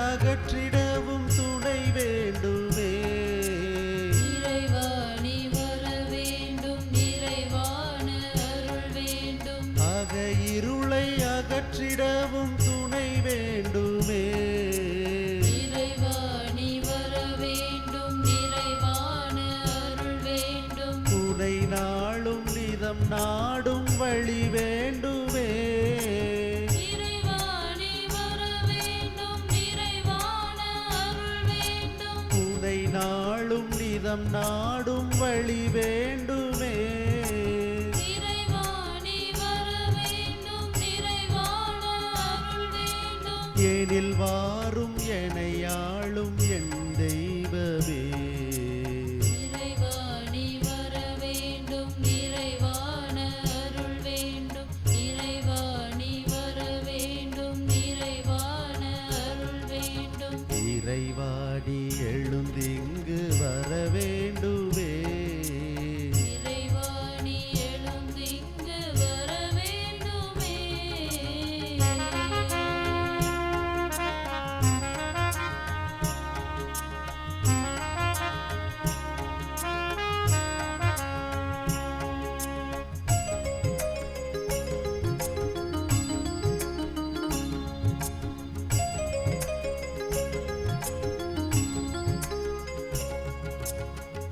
அகற்றிடவும் துணை வேண்டுமே. இறைவா நீ வர வேண்டும், நிறைவான அருள் வேண்டும். அக இருளை அகற்றிடவும் துணை வேண்டுமே. இறைவா நீ வர வேண்டும், நிறைவான அருள் வேண்டும். துணை நாளும் நிதம் நாடும் வழி வேண்டுமே. நாளும் நிதம் நாடும் வழி வேண்டுமே. இறைவா நீ வர வேண்டும், நிறைவான அருள் வேண்டும். எனில் வாரும் எனையாளும் என் தெய்வமே. இறைவா நீ வர வேண்டும், நிறைவான அருள் வேண்டும். இறைவா நீ வர வேண்டும், நிறைவான அருள் வேண்டும். இறைவாடி எழுந்திங்கு வர வேண்டுமே. இறைவா நீ எழுந்திங்கு வர வேண்டுமே.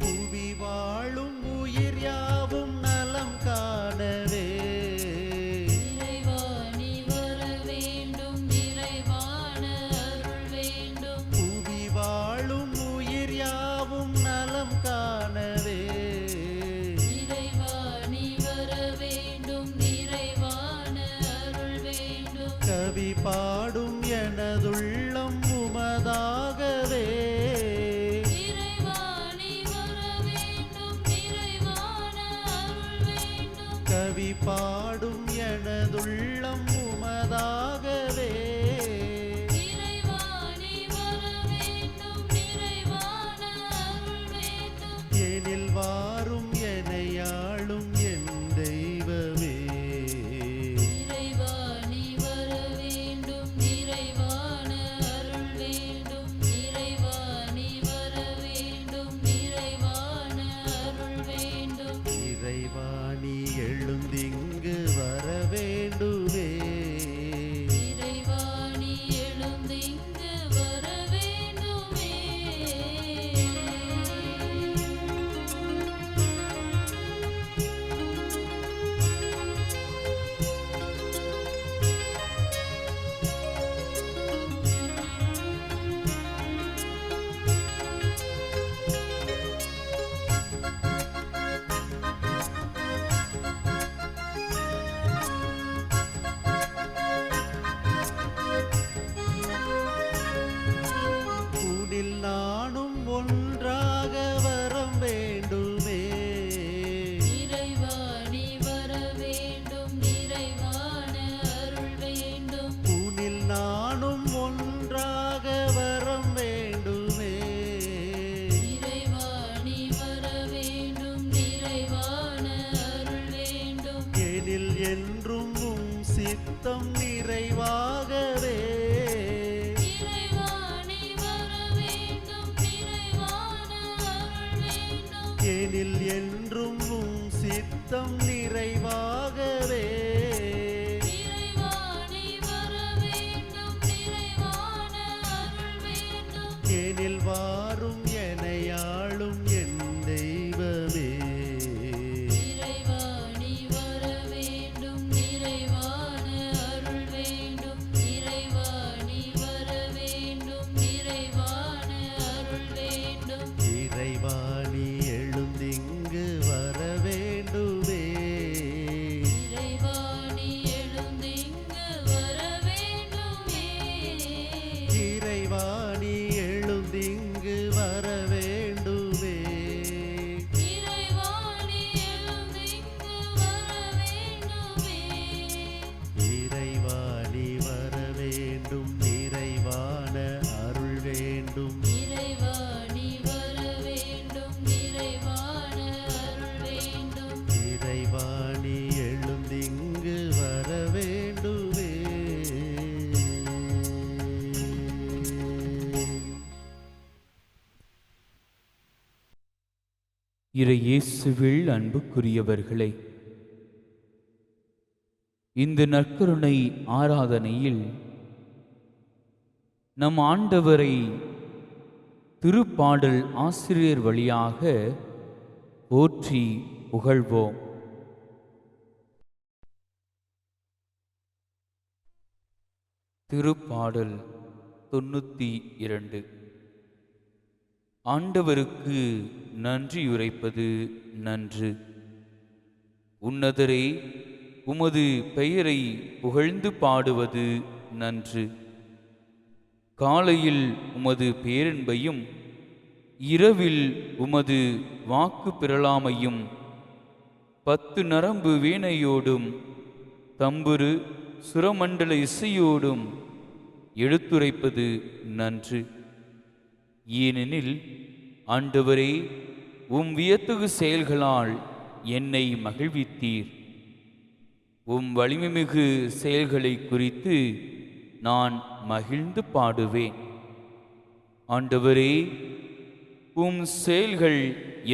புவி வாழும் உயிர் யாவும் நலம் காணவே. இறைவா நீ வர வேண்டும், நிறைவான அருள் வேண்டும். புவி வாழும் உயிர் யாவும் நலம் காணவே. இறைவா நீ வர வேண்டும், நிறைவான அருள் வேண்டும். கவி பாடும் எனதுள்ளம் உமதாகவே. இறைவா நீ வர வேண்டும், நிறைவான அருள் வேண்டும். கவி பாடும் எனதுள்ளம் உமதாகவே. இறைவா நீ வர வேண்டும், நிறைவான அருள் வேண்டும். எனில் வாரும் எனையாளும் என் தெய்வமே. இறைவா நீ வர வேண்டும், நிறைவான அருள் வேண்டும். இறைவா நீ வர வேண்டும், நிறைவான அருள் வேண்டும். இறைவாணி எழுந்திங்கு வர வேண்டுமே. இறைவா நீ எழுந்திங்கு வர வேண்டுமே. உன்னில் நானும் ஒன்றாக வரம் வேண்டுமே. இறைவா நீ வர வேண்டும், நிறைவான அருள் வேண்டும். உன்னில் நானும் ஒன்றாக வரம் வேண்டுமே. இறைவா நீ வர வேண்டும், நிறைவான அருள் வேண்டும். எனில் என்றும் உம் சித்தம் நிறைவாகவே. இறைவா நீ வர வேண்டும், நிறைவான அருள் வேண்டும். எனில் என்றும் உம் சித்தம் நிறைவாகவே. இறைவா நீ வர வேண்டும், நிறைவான அருள் வேண்டும். எனில் வாரும் எனையாளும் என் தெய்வமே. இறைவா நீ வர வேண்டும், நிறைவான அருள் வேண்டும். இறைவா நீ வர வேண்டும், நிறைவான அருள் வேண்டும். இறைவாணி எழுந்திங்கு வர வேண்டுமே. இறைவா நீ எழுந்திங்கு வர வேண்டுமே. இறைவாணி எழுந்திங்கு வர வேண்டுமே. இறைவா நீ எழுந்திங்கு வர வேண்டுமே. இறைவாணி வர வேண்டும், நிறைவான அருள் வேண்டும். இறைவா நீ வர வேண்டும், நிறைவான அருள் வேண்டும். இறைவாணி எழுந்திங்கு வர வேண்டுமே. இறை இயேசுவில் அன்புக்குரியவர்களே, இந்த நற்கருணை ஆராதனையில் நம் ஆண்டவரை திருப்பாடல் ஆசிரியர் வழியாக போற்றி புகழ்வோம். திருப்பாடல் 92. ஆண்டவருக்கு நன்றியுரைப்பது நன்று. உன்னதரே, உமது பெயரை புகழ்ந்து பாடுவது நன்று. காலையில் உமது பேரன்பையும் இரவில் உமது வாக்கு பிறழாமையும் 10 நரம்பு வீணையோடும் தம்புரு சுரமண்டல இசையோடும் எடுத்துரைப்பது நன்று. ஏனெனில் ஆண்டவரே, உம் வியத்தகு செயல்களால் என்னை மகிழ்வித்தீர். உம் வலிமைமிகு செயல்களை குறித்து நான் மகிழ்ந்து பாடுவேன். ஆண்டவரே, உம் செயல்கள்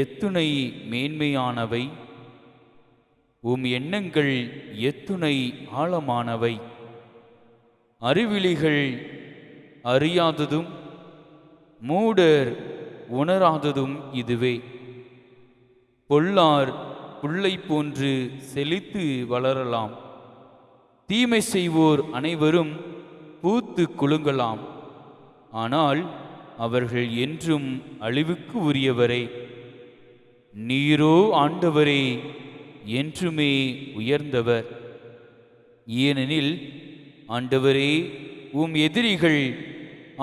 எத்துணை மேன்மையானவை, உம் எண்ணங்கள் எத்துணை ஆழமானவை. அறிவிலிகள் அறியாததும் மூடர் உணராததும் இதுவே. பொல்லார் புல்லை போன்று செழித்து வளரலாம், தீமை செய்வோர் அனைவரும் பூத்து குலுங்கலாம். ஆனால் அவர்கள் என்றும் அழிவுக்கு உரியவரே. நீரோ ஆண்டவரே என்றுமே உயர்ந்தவர். ஏனெனில் ஆண்டவரே, உம் எதிரிகள்,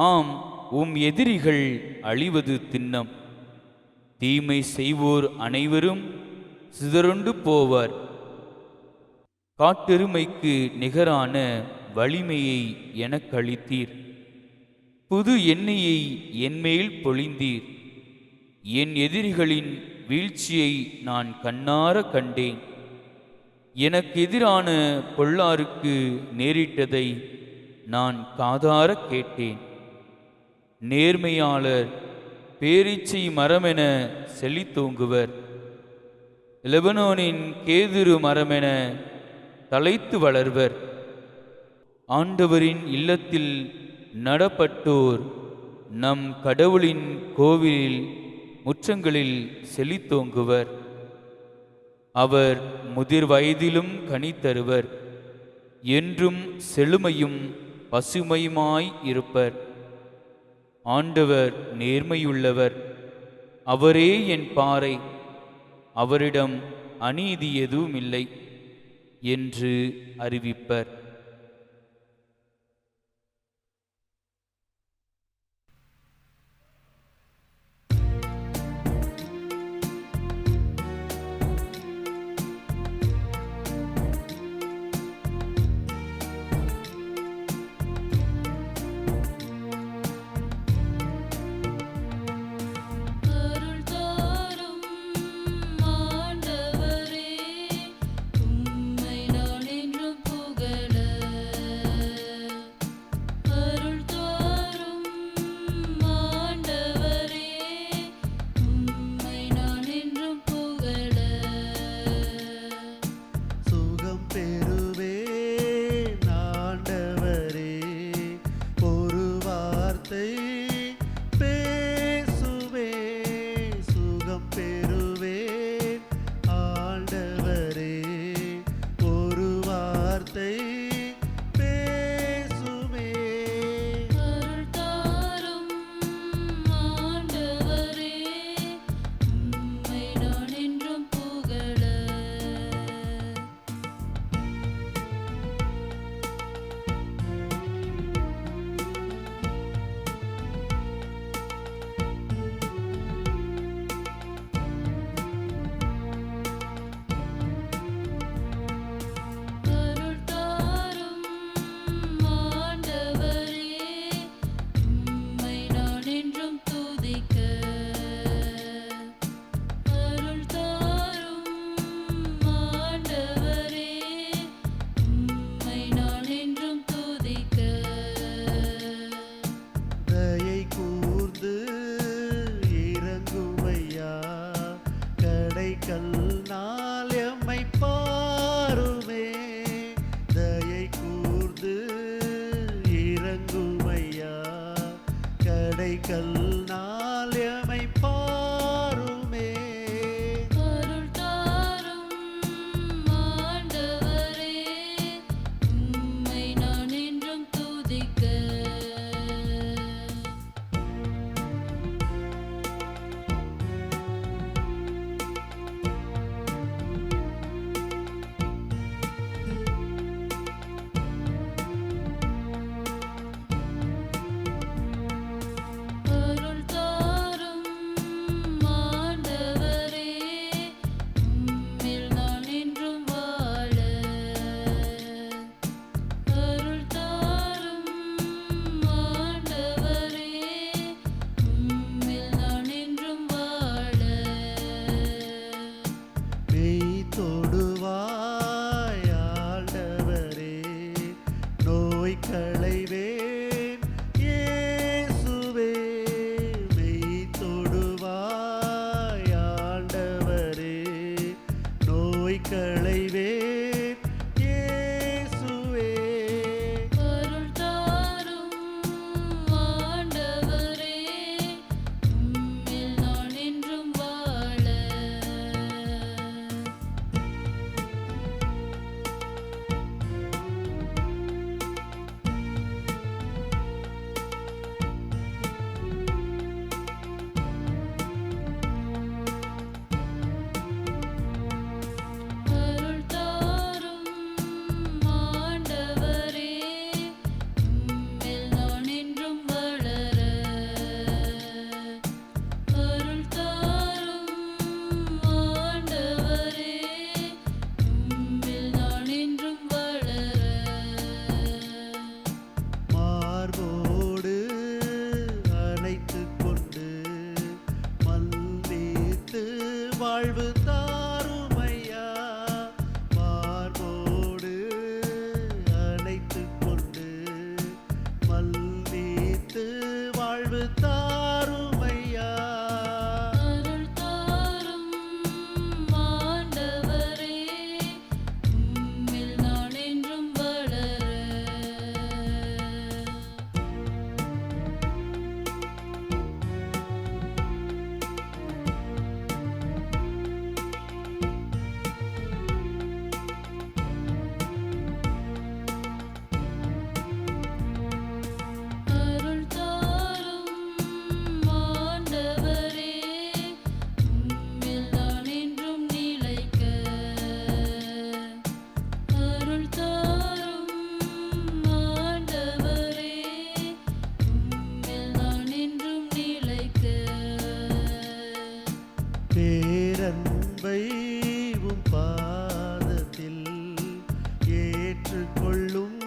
ஆம், உம் எதிரிகள் அழிவது திண்ணம். தீமை செய்வோர் அனைவரும் சிதறுண்டு போவர். காட்டெருமைக்கு நிகரான வலிமையை எனக்கு அளித்தீர். புது எண்ணெயை என்மேல் பொழிந்தீர். என் எதிரிகளின் வீழ்ச்சியை நான் கண்ணார கண்டேன். எனக்கு எதிரான பொல்லாருக்கு நேரிட்டதை நான் காதார கேட்டேன். நேர்மையாளர் பேரீச்சை மரமென செழித்தோங்குவர். லெபனோனின் கேதுரு மரமென தலைத்து வளர்வர். ஆண்டவரின் இல்லத்தில் நடப்பட்டோர் நம் கடவுளின் கோவிலில் முற்றங்களில் செழித்தோங்குவர். அவர் முதிர் வயதிலும் கனி தருவர். என்றும் செழுமையும் பசுமையுமாய் இருப்பர். ஆண்டவர் நேர்மையுள்ளவர். அவரே என் பாறை, அவரிடம் அநீதி எதுவும் இல்லை என்று அறிவிப்பர். மீட்டு வாழ்வு தாருமையா. அருள் தாரும் ஆண்டவரே, உம்மில் நான் என்றும் வளர. அருள் தாரும் ஆண்டவரே, உம்மில் நான் என்றும் நிலைக்க. அருள் தாரும் ஆண்டவரே, உம்மில் நான் என்றும் நிலைக்க. பேரன்பை உம் பாதத்தில் ஏற்றுக்கொள்ளும்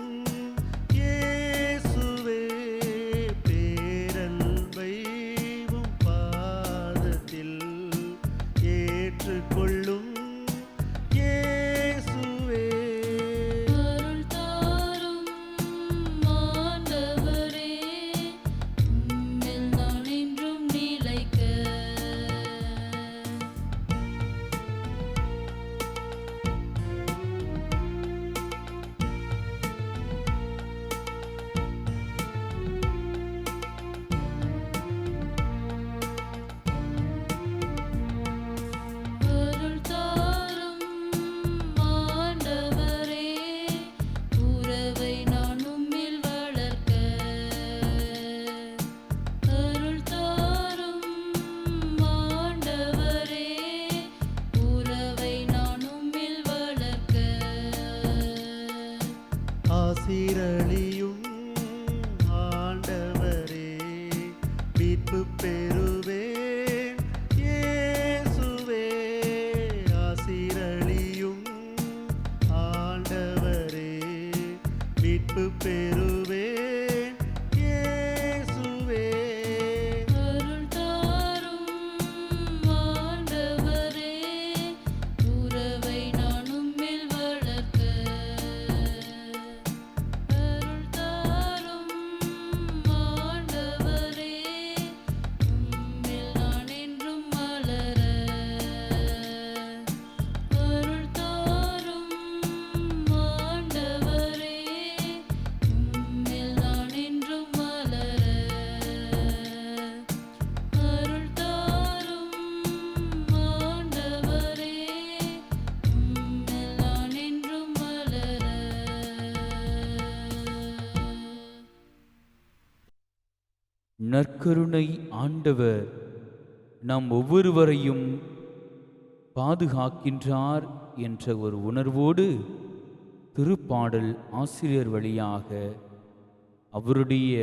இயேசுவே. பேரன்பை உம் பாதத்தில் ஏற்றுக்கொள்ளும் இயேசுவே. அருள் தாரும் ஆண்டவரே, உம்மில் நான் என்றும் நிலைக்க. அருள் தாரும் ஆண்டவரே, உறவை நான் உம்மில் வளர்க்க. அருள் தாரும் ஆண்டவரே, உறவை நான் உம்மில் வளர்க்க. ஆசீரளியும் ஆண்டவரே, மீட்பு பெறுவேன் இயேசுவே. ஆசீரளியும் ஆண்டவரே, மீட்பு பெறுவேன் இயேசுவே. அருள் தாரும் ஆண்டவரே, உறவை நான் உம்மில் வளர்க்க. அருள் தாரும் ஆண்டவரே, உம்மில் நான் என்றும் வளர. அருள் தாரும் ஆண்டவரே, உம்மில் நான் என்றும் வளர. அருள் தாரும் ஆண்டவரே, உம்மில் நான் என்றும் வளர. நற்கருணை ஆண்டவர் நம் ஒவ்வொருவரையும் பாதுகாக்கின்றார் என்ற ஒரு உணர்வோடு திருப்பாடல் ஆசிரியர் வழியாக அவருடைய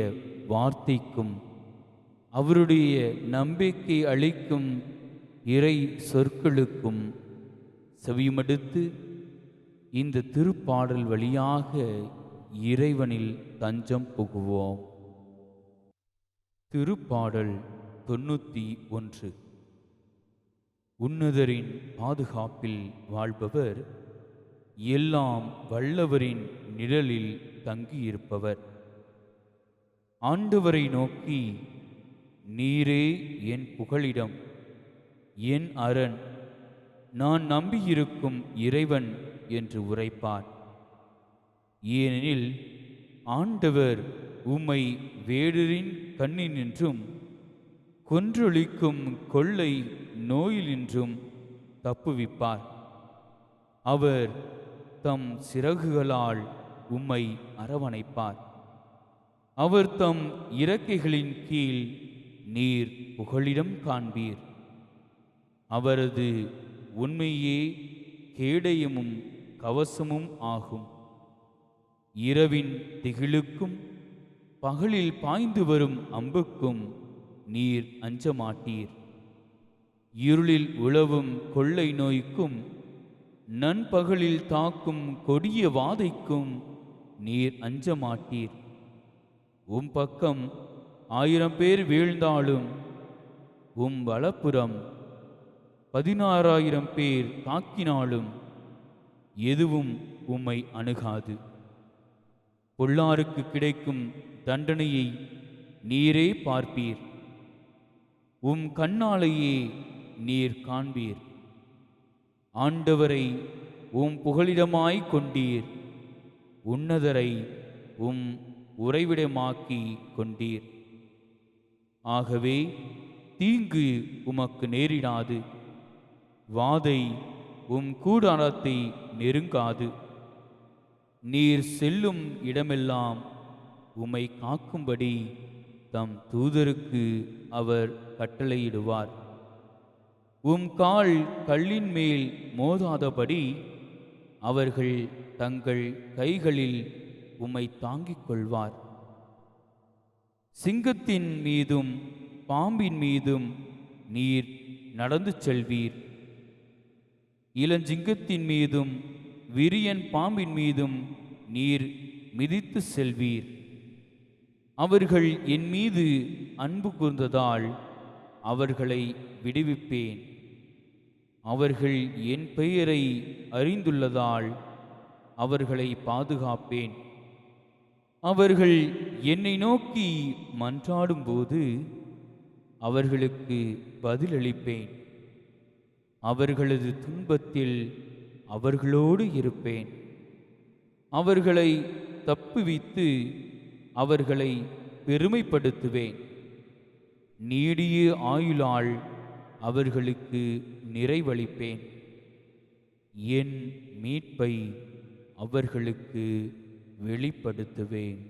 வார்த்தைக்கும் அவருடைய நம்பிக்கை அளிக்கும் இறை சொற்களுக்கும் செவிமடுத்து இந்த திருப்பாடல் வழியாக இறைவனில் தஞ்சம் புகுவோம். திருப்பாடல் 91. உன்னதரின் பாதுகாப்பில் வாழ்பவர், எல்லாம் வல்லவரின் நிழலில் தங்கியிருப்பவர். ஆண்டவரை நோக்கி, நீரே என் புகலிடம், என் அரண், நான் நம்பியிருக்கும் இறைவன் என்று உரைப்பார். ஏனெனில் ஆண்டவர் உம்மை வேடரின் கண்ணினின்றும் கொன்றொழிக்கும் கொள்ளை நோயினின்றும் தப்புவிப்பார். அவர் தம் சிறகுகளால் உம்மை அரவணைப்பார். அவர் தம் இறக்கைகளின் கீழ் நீர் புகலிடம் காண்பீர். அவரது உண்மையே கேடயமும் கவசமும் ஆகும். இரவின் திகிலுக்கும் பகலில் பாய்ந்து வரும் அம்புக்கும் நீர் அஞ்ச மாட்டீர். இருளில் உழவும் கொள்ளை நோய்க்கும் நண்பகலில் தாக்கும் கொடிய வாதைக்கும் நீர் அஞ்ச மாட்டீர். உம் பக்கம் 1000 பேர் வீழ்ந்தாலும் உம் வலப்புறம் 16,000 பேர் தாக்கினாலும் எதுவும் உம்மை அணுகாது. பொல்லாருக்கு கிடைக்கும் தண்டனையை நீரே பார்ப்பீர். உம் கண்ணாலேயே நீர் காண்பீர். ஆண்டவரை உம் புகலிடமாய்க் கொண்டீர். உன்னதரை உம் உறைவிடமாக்கி கொண்டீர். ஆகவே தீங்கு உமக்கு நேரிடாது. வாதை உம் கூடாரத்தை நெருங்காது. நீர் செல்லும் இடமெல்லாம் உம்மை காக்கும்படி தம் தூதருக்கு அவர் கட்டளையிடுவார். உம் கால் கல்லின் மேல் மோதாதபடி அவர்கள் தங்கள் கைகளில் உம்மை தாங்கிக் கொள்வார். சிங்கத்தின் மீதும் பாம்பின் மீதும் நீர் நடந்து செல்வீர். இளஞ்சிங்கத்தின் மீதும் விரியன் பாம்பின் மீதும் நீர் மிதித்து செல்வீர். அவர்கள் என் மீது அன்பு கூர்ந்ததால் அவர்களை விடுவிப்பேன். அவர்கள் என் பெயரை அறிந்துள்ளதால் அவர்களை பாதுகாப்பேன். அவர்கள் என்னை நோக்கி மன்றாடும்போது அவர்களுக்கு பதிலளிப்பேன். அவர்களது துன்பத்தில் அவர்களோடு இருப்பேன். அவர்களை தப்புவித்து அவர்களை பெருமைப்படுத்துவேன். நீடிய ஆயுளால் அவர்களுக்கு நிறைவளிப்பேன். என் மீட்பை அவர்களுக்கு வெளிப்படுத்துவேன்.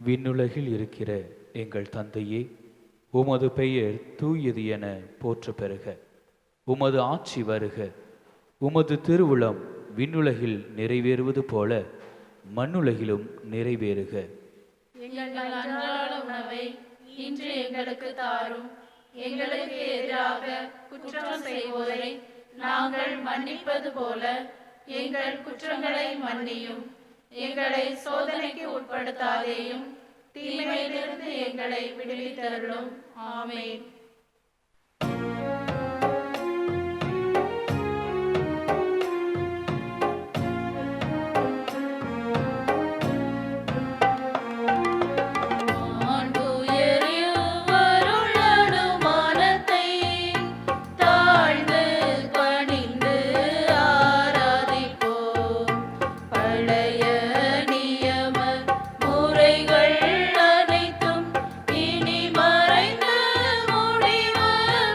விண்ணுலகில் இருக்கிற எங்கள் தந்தையே, உமது பெயர் தூயது என போற்ற பெறுக. உமது ஆட்சி வருக. உமது திருவுளம் விண்ணுலகில் நிறைவேறுவது போல மண்ணுலகிலும் நிறைவேறுக. எங்கள் அன்றாட உணவை இன்று எங்களுக்கு தாரும். எங்களுக்கு எதிராக குற்றம் செய்வோரை நாங்கள் மன்னிப்பது போல எங்கள் குற்றங்களை மன்னியும். எங்களை சோதனைக்கு உட்படுத்தாதேயும், தீமையிலிருந்து எங்களை விடுவித்தருளும். ஆமென்.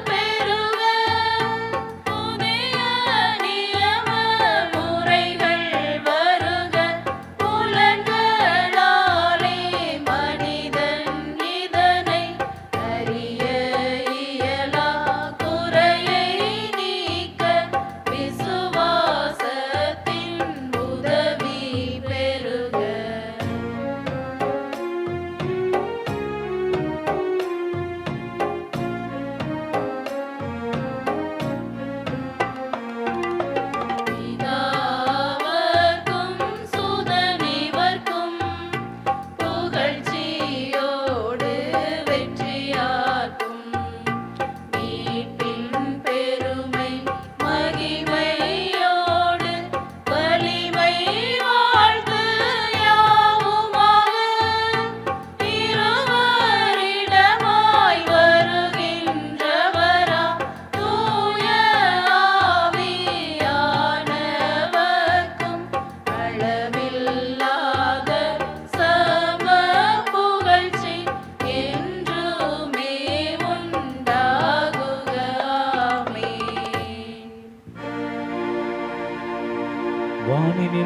பெற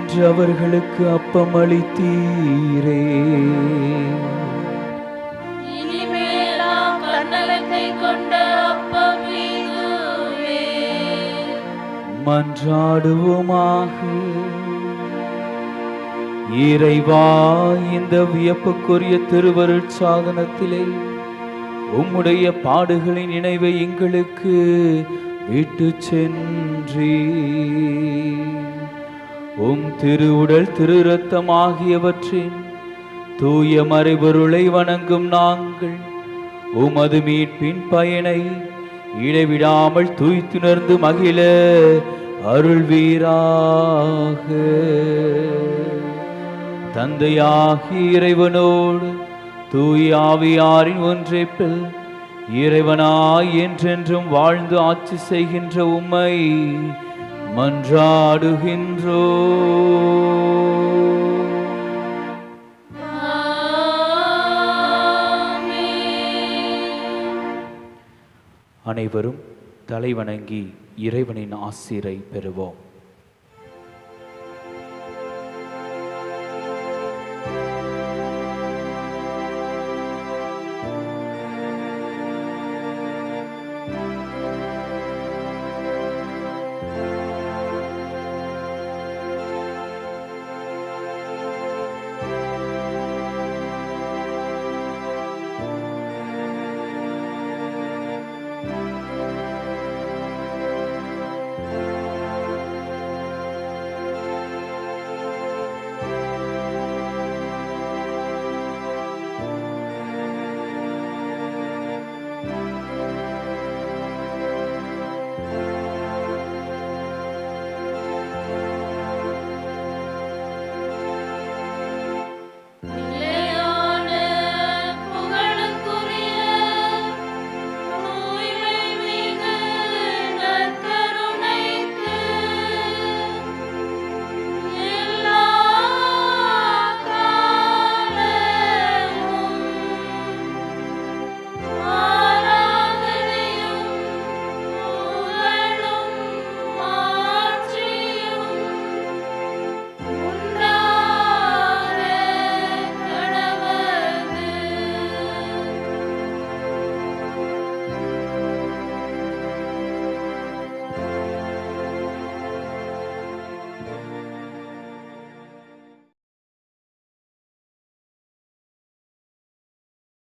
இன்று அவர்களுக்கு அப்பம் அளித்தீரே. இனிமேலாம் கண்ணலத்தை கொண்ட அப்பம் இதுவே. மன்றாடுவோமாக. இறைவா, இந்த வியப்புக்குரிய திருவருட் சாதனத்திலே உம்முடைய பாடுகளின் நினைவை எங்களுக்கு விட்டு சென்றீ. உம் திருவுடல் திரு இரத்தம் ஆகியவற்றின் தூய மறைபொருளை வணங்கும் நாங்கள் உமது மீட்பின் பயனை இடைவிடாமல் தூய்த்துணர்ந்து மகிழ அருள்வீராக. தந்தையாகி இறைவனோடு தூய ஆவியாரின் ஒன்றைப்பில் இறைவனாய் என்றென்றும் வாழ்ந்து ஆட்சி செய்கின்ற உம்மை மன்றாடுகின்றோ. அனைவரும் தலைவணங்கி இறைவனின் ஆசிரை பெறுவோம்.